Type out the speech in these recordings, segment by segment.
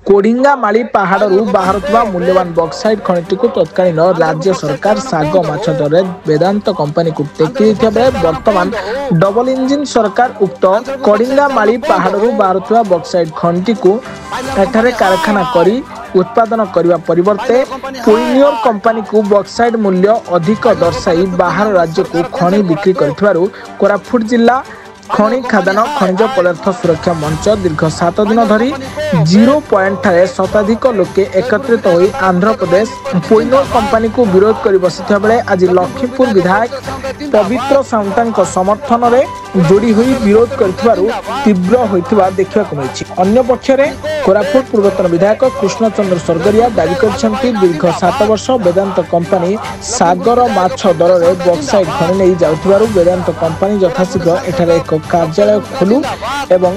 कोडिंगामाली पहाड़ू बाहर मूल्यवान बक्साइट खनिटी को तत्कालीन राज्य सरकार साग माछ दर वेदांत कंपनी को टेकी बेले वर्तमान डबल इंजिन सरकार उक्त कोडिंगामाली पहाड़ू बाहर बक्साइट खनिटी को एठारे कारखाना करी उत्पादन करने परिवर्ते पोइनियर कंपनी को बक्साइट मूल्य अधिक दर्शाई बाहर राज्य को खनि बिक्री कर कोरापुट जिला खनि खादान खनिज पदार्थ सुरक्षा मंच दीर्घ 7 दिन धरी 0 पॉइंट ठारे शताधिक लोके एकत्रित होई आंध्र प्रदेश पोइनियर कंपनी को विरोध कर बसिथा बेले आज लक्ष्मीपुर विधायक पवित्र साउंटा समर्थन में जोड़ी हुई विरोध करथिबारु तीव्र होइथिबा देखिबाकु मिलिछि। अन्य पक्षरे कोरापुट पूर्वतन विधायक कृष्णचंद्र सरगरिया दाबी करछन्ति दीर्घ 7 वर्ष वेदांत कंपनी सागर माछ दर रे बक्साइट खनि नै जाउथिबारु वेदांत कंपनी यथाशीघ्र एठारे एक कार्यालय खोलू एवं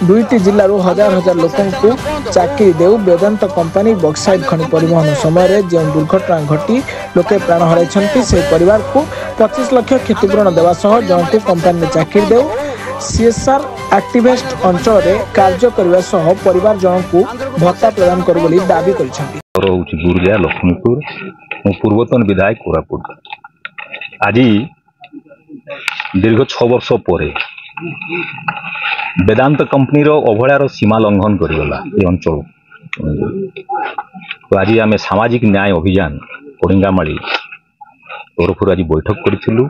2टी जिल्लारू हजार हजार लोकन को चाकरी देउ। वेदांत कंपनी बक्साइट खनि परिवहन समय जो दुर्घटना घटी लोके प्राण हराइछन्ति से परिवार को 25 लाख क्षतिपूरण देवा सह जणको कंपनी चाकरी देउ। सीएसआर एक्टिविस्ट अंचल रे कार्य करबा सह परिवार जनकू भत्ता प्रदान करू बोली दाबी करिसथि। गुरजा लक्ष्मीपुर पूर्वतन विधायक कोरापुट आज दीर्घ 6 वर्ष पर वेदांत कंपनी अवहेलार सीमा लंघन करगला ये अंचल। तो आज आम सामाजिक न्याय अभियान कोडिंगामाली तरफ आज बैठक करूँ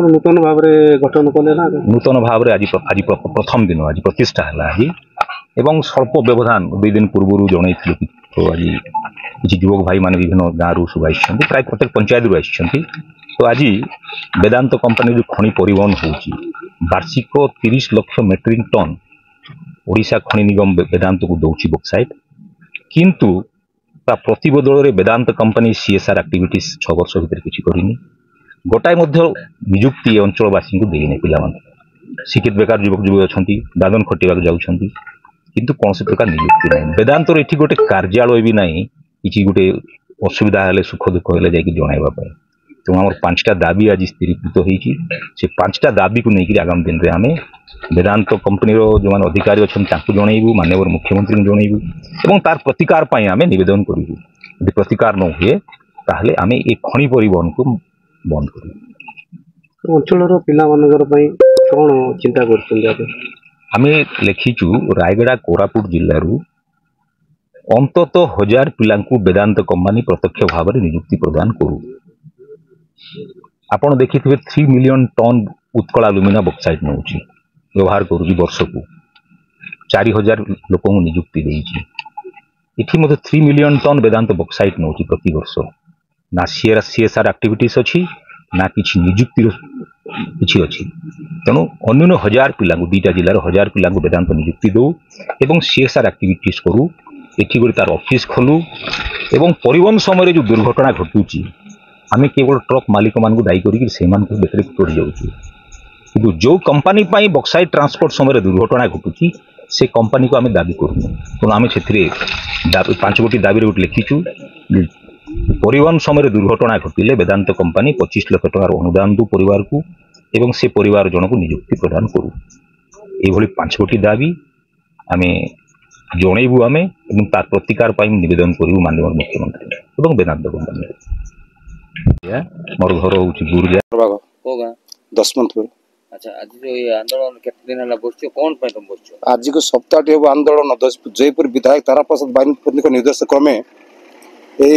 नूतन भाव गठन कले ना नूतन भाव आज प्रथम दिन आज प्रतिष्ठा है आज एवं स्वल्प व्यवधान 2 दिन पूर्व जन। तो आज किसी युवक भाई मान विभिन्न गाँव सब आई प्राय प्रत्येक पंचायत रू आई। तो आज वेदांत कंपनी जो खनि परिवहन होची वार्षिक 30 लाख मेट्रिक टन ओडिशा खनि निगम वेदांत को दौची बक्साइट किंतु प्रतिबदल वेदांत कंपनी सीएसआर एक्टिविटीज 6 वर्ष भर किसी करनी गोटाए निजुक्ति अंचलवासी को देने पिला शिक्षित बेकार युवक युवक अच्छा दादन खटिया जाऊँगी किंतु कौन प्रकार निजुक्ति ना वेदांत ये गोटे कार्यालय भी ना कि गोटे असुविधा है सुख दुख है जाइए तो आम 5टा दाबी आज स्थिरीकृत होती से 5टा दाबी को लेकिन आगामी दिन में आम वेदांत कंपनी जो मैंने अधिकारी अच्छा जनइबू माननीय मुख्यमंत्री को जनइबू और तार प्रतिकार आम नवेदन करूँ यदि प्रतिकार न हुए ताहले आम ये खनि परिवहन को बंद करूँ। अंचल पिला कौन चिंता आम लिखीचु रायगड़ा कोरापुट जिलू अंतत 1000 पिला वेदांत कंपनी प्रत्यक्ष भाव में नियुक्ति प्रदान करू। आपड़ देखि 3 मिलियन टन उत्कल अलुमिना बक्साइट नौ व्यवहार करुँच वर्ष को 4000 लोक नियुक्ति देती 3 मिलियन टन वेदांत बक्साइट नौ प्रति वर्ष ना सीएसआर एक्टिविटीज अच्छी ना कि निजुक्ति किसी अच्छी तेणु अन्य 1000 पिला 2टा जिलार 1000 पिला वेदांत नियुक्ति दो एवं सीएसआर एक्टिविटीज करूँ एटी गोटे तार ऑफिस खोलू एवं परिवहन समय जो दुर्घटना घटुची आम केवल ट्रक मालिक मान दायी कर देखरेख कर कि जो कंपनी बक्साइट ट्रांसपोर्ट समय दुर्घटना घटुची से कंपनी को आम दाबी करूँ तेणु आम से 5 गोटी दाबी गोटे लिखीचु परिवहन समय दुर्घटना घटिले वेदांत कंपनी 25 लाख टकार अनुदान दू परिवार को एवं से परिवार जन को नियुक्ति प्रदान करूँ ये 5 गोटी दाबी आम जनइबू आम तार प्रतिकार नवेदन करूँ माननीय मुख्यमंत्री और वेदांत कंपनी। मोर घर हूँ गुरजा दशमंतपुर। अच्छा आज जो ये आंदोलन कितने दिन बसछ कौन पे तुम बसछ? आज को सप्ताह हो आंदोलन जयपुर विधायक तारा प्रसाद बाहिनी निर्देश क्रमे ये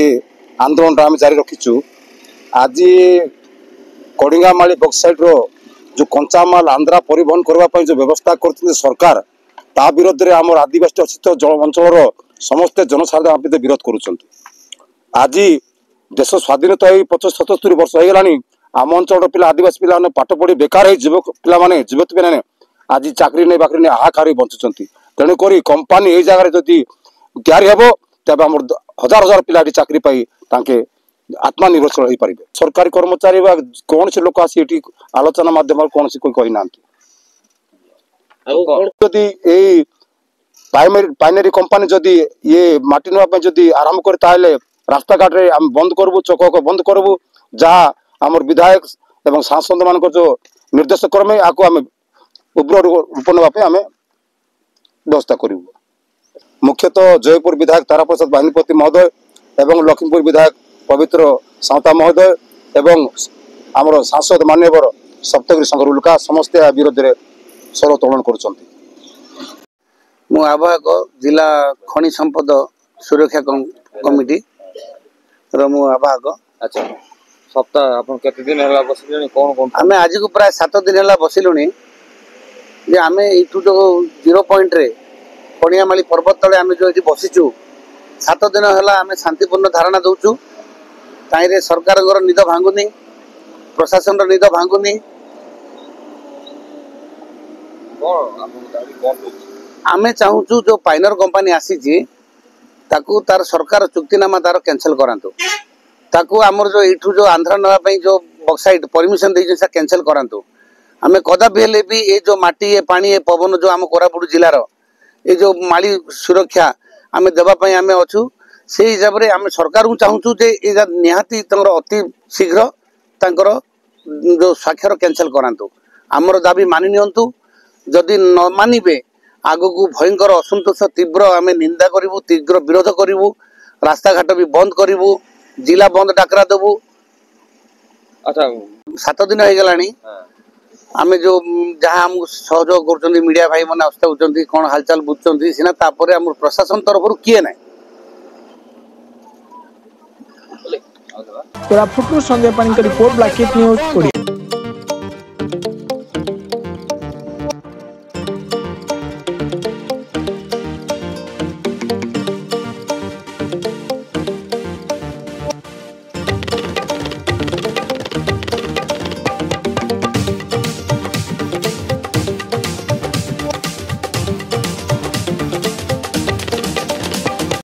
आंदोलन आम जारी रखीचु। आज कोडिंगामाली बक्साइट रो जो कंचामाल आंध्रा परिवहन करने जो व्यवस्था कर सरकार ता विरोध में आम आदिवासी अशित अंचल समस्त जनसाधारण विरोध करुँच। आज देश स्वाधीनता 75-77 वर्ष हो गलानी आम अंचल पिला आदिवासी पिला पाठ पढ़ी बेकार युवक पिला युवती मैंने आज चाकरी नहीं बाकरी नहीं हाहाकार बंचुंट तेणुक कंपानी ये जगह जदि तैयारी हे तेज आम 1000 पिला चाकरी पाई आत्मनिर्भरशील हो पारे। सरकारी कर्मचारी कौन से लोक आसी आलोचना माध्यम कौन से कोई कही ना पाइनेरी कंपानी जदि ये माटी नापी जदि आरंभ करे रास्ता घाट रे हम बंद करबू चौक बंद करबू जहाँ आम विधायक एवं सांसद मान जो निर्देश क्रमे आम उग्र रूप नापी आम व्यवस्था करूँ। मुख्यतः जयपुर विधायक ताराप्रसाद बाहिनीपति महोदय एवं लक्ष्मीपुर विधायक पवित्र साउता महोदय एवं आमर सांसद मान्यवर सप्तगिरी शंकर उल्का समस्ते विरोध में स्वर उत्तोलन कर आवाहक जिला खनि संपद सुरक्षा कमिटी मु आवाहक। अच्छा सप्ताह आपन केते दिन हला बसिलनी कोन आमे आज को प्राय 7 दिन हला बसिलुनी जे आमे इटू जो 0 पॉइंट रे कोणियामाली पर्वत तले आमे जो एठी बसिचु 7 दिन हला आमे शांतिपूर्ण धारणा दउचु ताइरे सरकार घर निद भांगुनी प्रशासन रो निद भांगुनी आमे चाहूचु जो पाइनर कंपनी आसी जी ताकू तार सरकार चुक्तिनामा तार कैंसिल करांतु ताकू आमर जो इठू जो आंध्र नवा पई जो बॉक्साइट परमिशन दे जे कैंसिल करांतु आमे कदा भी हेले भी ए जो माटी ए पानी ए पवन जो आम कोरापुट जिल्ला रो ए जो माली सुरक्षा आमे देबा पई आमे अछु से हिसाब रे आमे सरकार को चाहूचु जे ए निहाती तंगर अति शीघ्र तंगर जो स्वाक्षर कैंसिल करांतु आमर दाबी मानि नियंतु जदि न मानिबे आगो को भयंकर असंतोष तीव्र आमे निंदा करिवु तीव्र विरोध करिवु रास्ता घाट भी बंद करिवु जिला बंद डाकरा देबु। अच्छा 7 दिन हो गलानी आमे जो जहाँ हम सहयोग कर मीडिया भाई मैंने आस्था होती कौन हालचाल बुझुंट सीना तापर आम प्रशासन तरफ किए ना कोरापुट संजय पानी रिपोर्ट ब्लैकेट न्यूज।